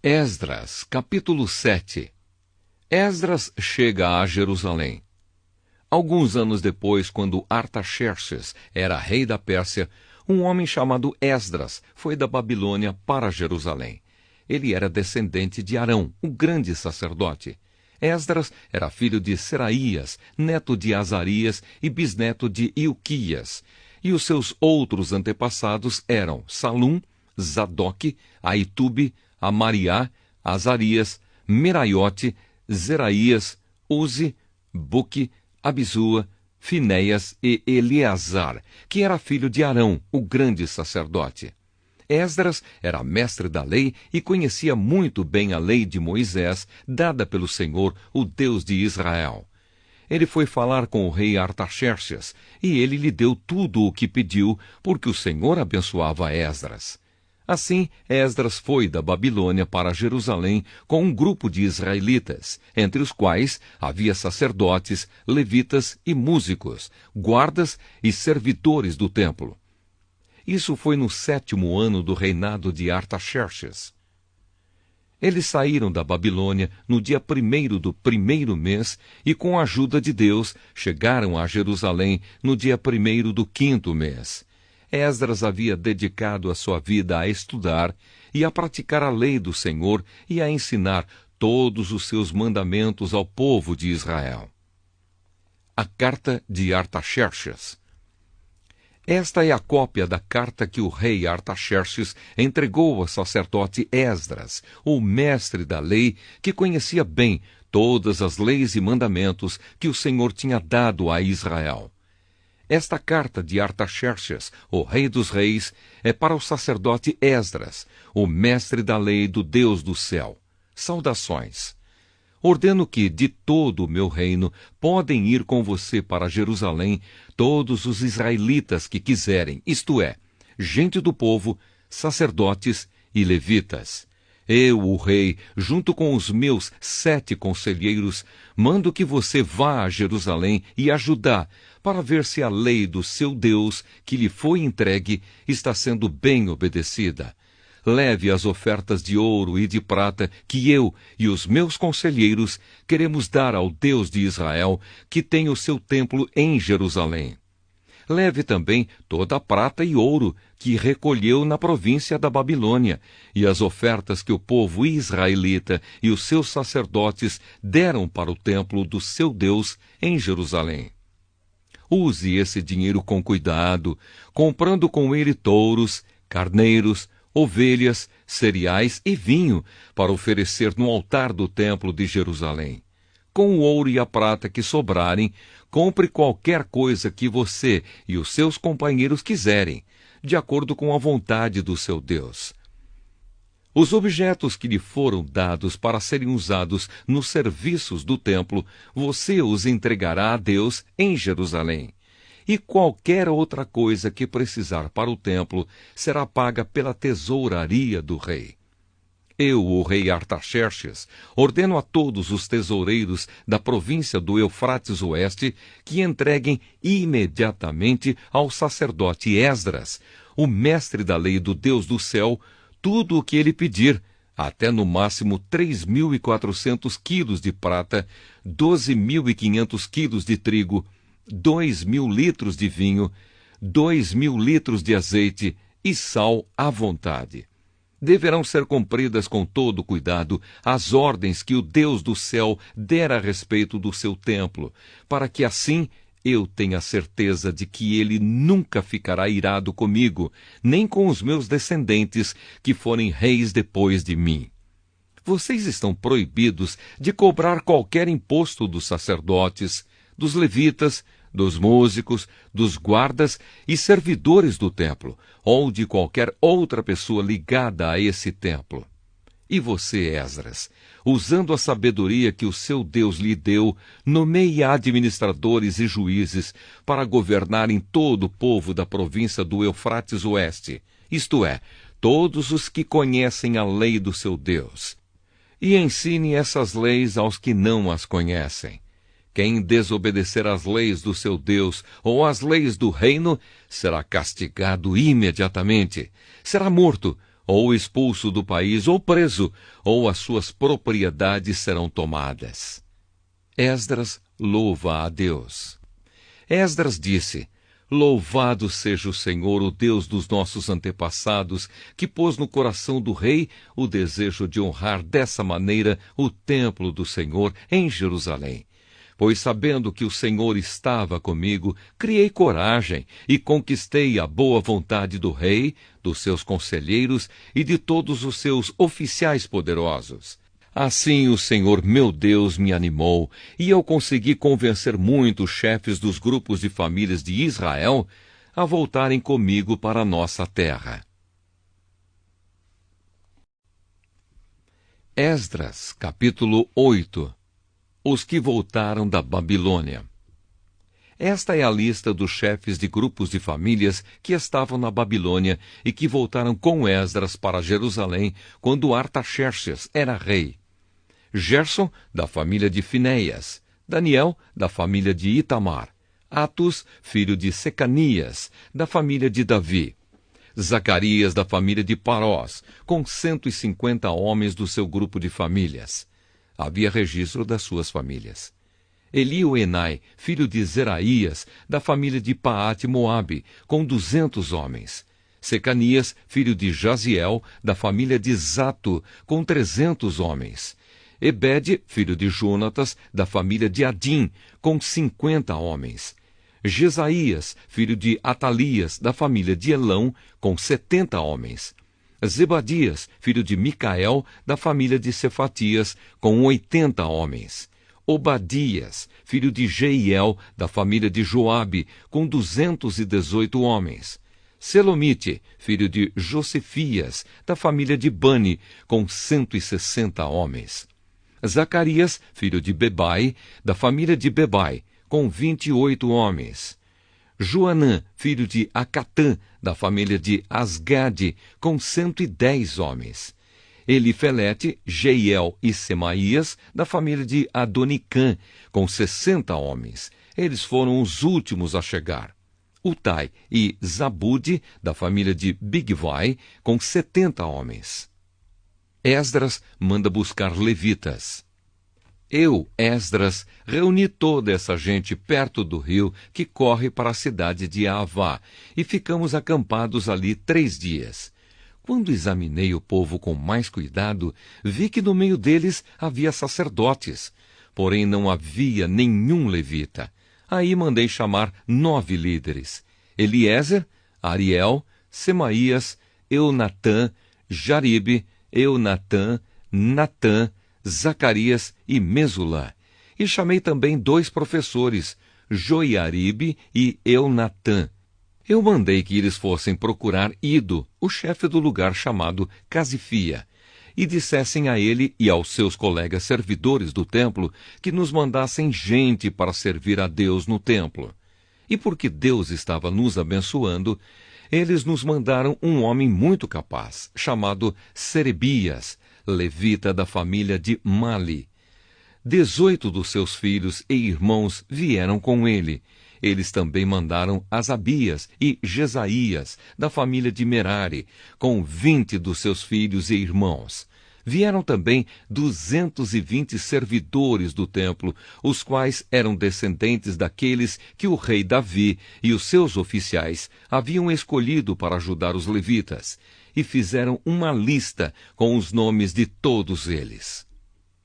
Esdras, capítulo 7. Esdras chega a Jerusalém. Alguns anos depois, quando Artaxerxes era rei da Pérsia, um homem chamado Esdras foi da Babilônia para Jerusalém. Ele era descendente de Arão, o grande sacerdote. Esdras era filho de Seraías, neto de Azarias e bisneto de Ilquias. E os seus outros antepassados eram Salum, Zadoque, Aitube, Amariá, Azarias, Meraiote, Zeraías, Uzi, Buque, Abisua, Finéias e Eleazar, que era filho de Arão, o grande sacerdote. Esdras era mestre da lei e conhecia muito bem a lei de Moisés, dada pelo Senhor, o Deus de Israel. Ele foi falar com o rei Artaxerxes, e ele lhe deu tudo o que pediu, porque o Senhor abençoava Esdras. Assim, Esdras foi da Babilônia para Jerusalém com um grupo de israelitas, entre os quais havia sacerdotes, levitas e músicos, guardas e servidores do templo. Isso foi no 7º ano do reinado de Artaxerxes. Eles saíram da Babilônia no dia 1º do 1º mês e, com a ajuda de Deus, chegaram a Jerusalém no dia 1º do 5º mês. Esdras havia dedicado a sua vida a estudar e a praticar a lei do Senhor e a ensinar todos os seus mandamentos ao povo de Israel. A carta de Artaxerxes. Esta é a cópia da carta que o rei Artaxerxes entregou ao sacerdote Esdras, o mestre da lei, que conhecia bem todas as leis e mandamentos que o Senhor tinha dado a Israel. Esta carta de Artaxerxes, o rei dos reis, é para o sacerdote Esdras, o mestre da lei do Deus do céu. Saudações. Ordeno que, de todo o meu reino, podem ir com você para Jerusalém todos os israelitas que quiserem, isto é, gente do povo, sacerdotes e levitas. Eu, o rei, junto com os meus 7 conselheiros, mando que você vá a Jerusalém e a Judá, para ver se a lei do seu Deus, que lhe foi entregue, está sendo bem obedecida. Leve as ofertas de ouro e de prata que eu e os meus conselheiros queremos dar ao Deus de Israel, que tem o seu templo em Jerusalém. Leve também toda a prata e ouro que recolheu na província da Babilônia, e as ofertas que o povo israelita e os seus sacerdotes deram para o templo do seu Deus em Jerusalém. Use esse dinheiro com cuidado, comprando com ele touros, carneiros, ovelhas, cereais e vinho, para oferecer no altar do templo de Jerusalém. Com o ouro e a prata que sobrarem, compre qualquer coisa que você e os seus companheiros quiserem, de acordo com a vontade do seu Deus. Os objetos que lhe foram dados para serem usados nos serviços do templo, você os entregará a Deus em Jerusalém. E qualquer outra coisa que precisar para o templo será paga pela tesouraria do rei. Eu, o rei Artaxerxes, ordeno a todos os tesoureiros da província do Eufrates Oeste que entreguem imediatamente ao sacerdote Esdras, o mestre da lei do Deus do céu, tudo o que ele pedir, até no máximo 3.400 quilos de prata, 12.500 quilos de trigo, 2.000 litros de vinho, 2.000 litros de azeite e sal à vontade. Deverão ser cumpridas com todo cuidado as ordens que o Deus do céu der a respeito do seu templo, para que assim eu tenha certeza de que ele nunca ficará irado comigo, nem com os meus descendentes que forem reis depois de mim. Vocês estão proibidos de cobrar qualquer imposto dos sacerdotes, dos levitas, dos músicos, dos guardas e servidores do templo, ou de qualquer outra pessoa ligada a esse templo. E você, Esdras, usando a sabedoria que o seu Deus lhe deu, nomeie administradores e juízes para governarem todo o povo da província do Eufrates Oeste, isto é, todos os que conhecem a lei do seu Deus. E ensine essas leis aos que não as conhecem. Quem desobedecer às leis do seu Deus ou às leis do reino será castigado imediatamente, será morto ou expulso do país, ou preso, ou as suas propriedades serão tomadas. Esdras louva a Deus. Esdras disse: Louvado seja o Senhor, o Deus dos nossos antepassados, que pôs no coração do rei o desejo de honrar dessa maneira o templo do Senhor em Jerusalém. Pois sabendo que o Senhor estava comigo, criei coragem e conquistei a boa vontade do rei, dos seus conselheiros e de todos os seus oficiais poderosos. Assim o Senhor meu Deus me animou, e eu consegui convencer muitos chefes dos grupos de famílias de Israel a voltarem comigo para a nossa terra. Esdras, capítulo 8. Os que voltaram da Babilônia. Esta é a lista dos chefes de grupos de famílias que estavam na Babilônia e que voltaram com Esdras para Jerusalém quando Artaxerxes era rei. Gerson, da família de Finéias; Daniel, da família de Itamar; Atus, filho de Secanias, da família de Davi; Zacarias, da família de Parós, com 150 homens do seu grupo de famílias. Havia registro das suas famílias. Elioenai, filho de Zeraías, da família de Paate-Moabe, com 200 homens. Secanias, filho de Jaziel, da família de Zato, com 300 homens. Ebede, filho de Jonatas, da família de Adim, com 50 homens. Jesaías, filho de Atalias, da família de Elão, com 70 homens. Zebadias, filho de Micael, da família de Cefatias, com 80 homens. Obadias, filho de Jeiel, da família de Joabe, com 218 homens. Selomite, filho de Josefias, da família de Bani, com 160 homens. Zacarias, filho de Bebai, da família de Bebai, com 28 homens. Joanã, filho de Acatã, da família de Asgade, com 110 homens. Elifelete, Jeiel e Semaías, da família de Adonicã, com 60 homens. Eles foram os últimos a chegar. Utai e Zabude, da família de Bigvai, com 70 homens. Esdras manda buscar levitas. Eu, Esdras, reuni toda essa gente perto do rio que corre para a cidade de Avá, e ficamos acampados ali 3 dias. Quando examinei o povo com mais cuidado, vi que no meio deles havia sacerdotes, porém não havia nenhum levita. Aí mandei chamar 9 líderes: Eliezer, Ariel, Semaías, Eunatã, Jaribe, Eunatã, Natã, Zacarias e Mesulã. E chamei também 2 professores, Joiaribe e Eunatã. Eu mandei que eles fossem procurar Ido, o chefe do lugar chamado Casifia, e dissessem a ele e aos seus colegas servidores do templo que nos mandassem gente para servir a Deus no templo. E porque Deus estava nos abençoando, eles nos mandaram um homem muito capaz, chamado Serebias, levita da família de Mali. 18 dos seus filhos e irmãos vieram com ele. Eles também mandaram Asabias e Jesaías, da família de Merari, com 20 dos seus filhos e irmãos. Vieram também 220 servidores do templo, os quais eram descendentes daqueles que o rei Davi e os seus oficiais haviam escolhido para ajudar os levitas, e fizeram uma lista com os nomes de todos eles.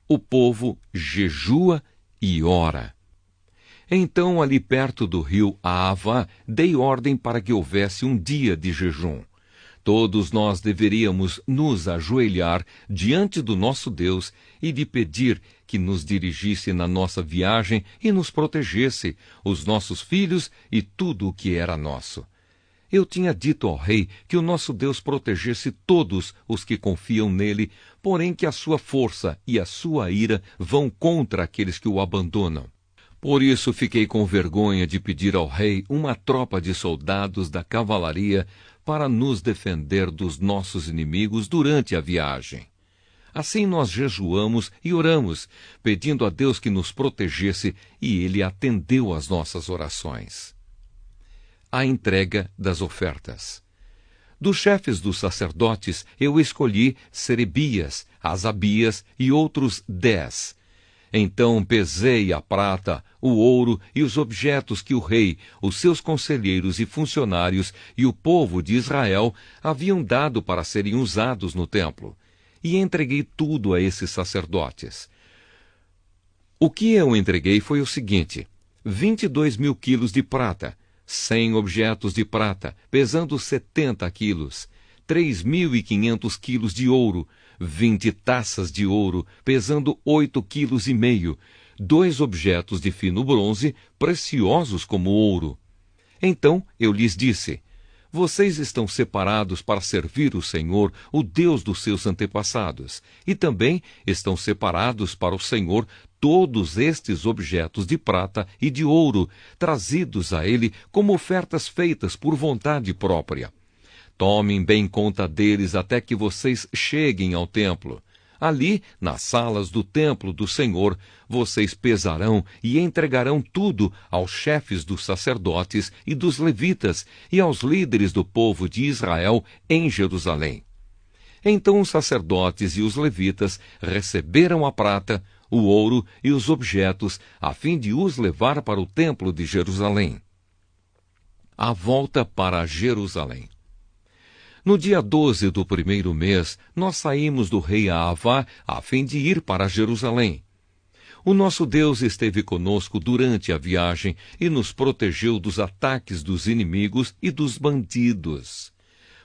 O povo jejua e ora. Então, ali perto do rio Ahava, dei ordem para que houvesse um dia de jejum. Todos nós deveríamos nos ajoelhar diante do nosso Deus e de pedir que nos dirigisse na nossa viagem e nos protegesse, os nossos filhos e tudo o que era nosso. Eu tinha dito ao rei que o nosso Deus protegesse todos os que confiam nele, porém que a sua força e a sua ira vão contra aqueles que o abandonam. Por isso fiquei com vergonha de pedir ao rei uma tropa de soldados da cavalaria para nos defender dos nossos inimigos durante a viagem. Assim nós jejuamos e oramos, pedindo a Deus que nos protegesse, e ele atendeu às nossas orações. A entrega das ofertas. Dos chefes dos sacerdotes eu escolhi Serebias, Asabias e outros 10. Então pesei a prata, o ouro e os objetos que o rei, os seus conselheiros e funcionários e o povo de Israel haviam dado para serem usados no templo, e entreguei tudo a esses sacerdotes. O que eu entreguei foi o seguinte: 22.000 quilos de prata, 100 objetos de prata, pesando 70 quilos, 3.500 quilos de ouro, 20 taças de ouro, pesando 8,5 quilos, 2 objetos de fino bronze, preciosos como ouro. Então eu lhes disse: vocês estão separados para servir o Senhor, o Deus dos seus antepassados, e também estão separados para o Senhor todos estes objetos de prata e de ouro, trazidos a ele como ofertas feitas por vontade própria. Tomem bem conta deles até que vocês cheguem ao templo. Ali, nas salas do templo do Senhor, vocês pesarão e entregarão tudo aos chefes dos sacerdotes e dos levitas e aos líderes do povo de Israel em Jerusalém. Então os sacerdotes e os levitas receberam a prata, o ouro e os objetos, a fim de os levar para o templo de Jerusalém. A volta para Jerusalém. No dia 12 do primeiro mês, nós saímos do rei Aavá a fim de ir para Jerusalém. O nosso Deus esteve conosco durante a viagem e nos protegeu dos ataques dos inimigos e dos bandidos.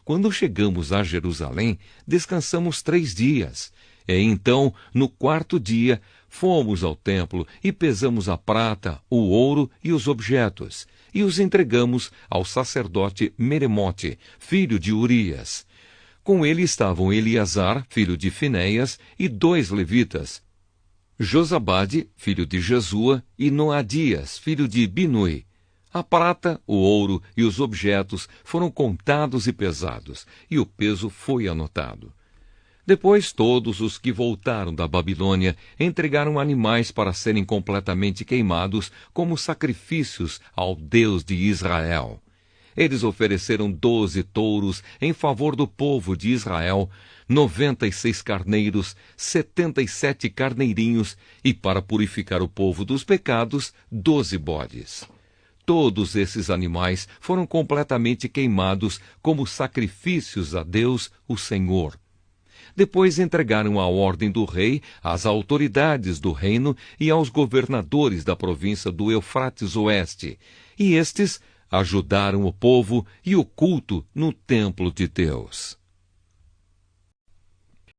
Quando chegamos a Jerusalém, descansamos 3 dias. E então, no 4º dia, fomos ao templo e pesamos a prata, o ouro e os objetos, e os entregamos ao sacerdote Meremote, filho de Urias. Com ele estavam Eleazar, filho de Finéias, e 2 levitas, Josabade, filho de Jesua, e Noadias, filho de Binui. A prata, o ouro e os objetos foram contados e pesados, e o peso foi anotado. Depois todos os que voltaram da Babilônia entregaram animais para serem completamente queimados como sacrifícios ao Deus de Israel. Eles ofereceram 12 touros em favor do povo de Israel, 96 carneiros, 77 carneirinhos e, para purificar o povo dos pecados, 12 bodes. Todos esses animais foram completamente queimados como sacrifícios a Deus, o Senhor. Depois entregaram a ordem do rei às autoridades do reino e aos governadores da província do Eufrates Oeste, e estes ajudaram o povo e o culto no templo de Deus.